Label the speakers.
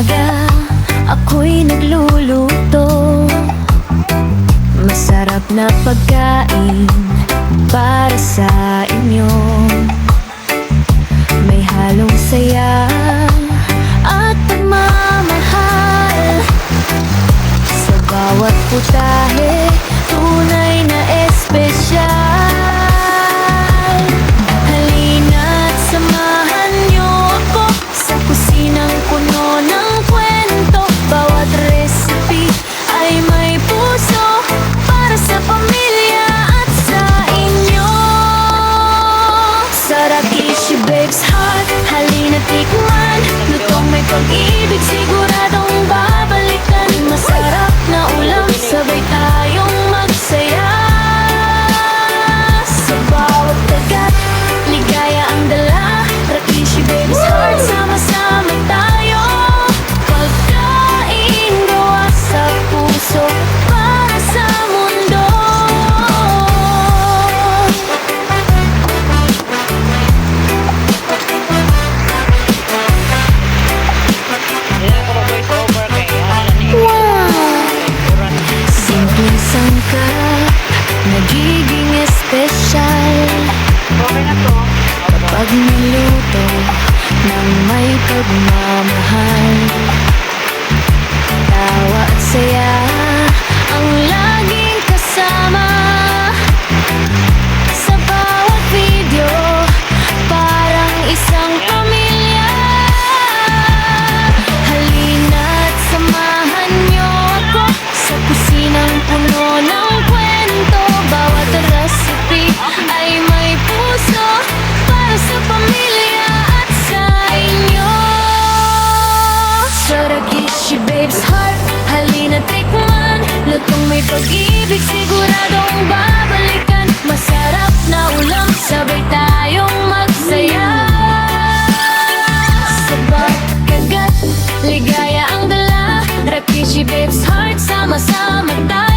Speaker 1: umaga, ako'y nagluluto. Masarap na pagkain para sa inyo. May halong saya at pagmamahal. Sa bawat putahe, tunay na espesyal. Halina't samahan niyo ako sa kusinang puno ng kwento. Bawat recipe ay may puso para sa pamilya at sa inyo. Sa Rakishi Babe's Heart, halina't tikman. Lutong may pag-ibig, siguradong babalikan. Masarap na ulam, sabay tayong magsaya. Sa bawat kagat, ligaya ang dala. Rakishi Babe's Heart, sama-sama tayo. Pagkain gawa sa puso para sa mundo. Simpleng sangkap, nagiging espesyal kapag niluto ng may pagmamahal. Tawa at saya ang laging kasama sa bawat video, parang isang pamilya. Halina't samahan niyo ako sa kusinang puno ng kwento. Bawat recipe ay may puso para sa pamilya at sa inyo. Sa Rakishi Babe's Heart, halina't tikman. Lutong may pag-ibig, siguradong babalikan. Masarap na ulam, sabay tayong magsaya. Sa bawat kagat, ligaya ang dala. Rakishi Babe's Heart, sama-sama tayo.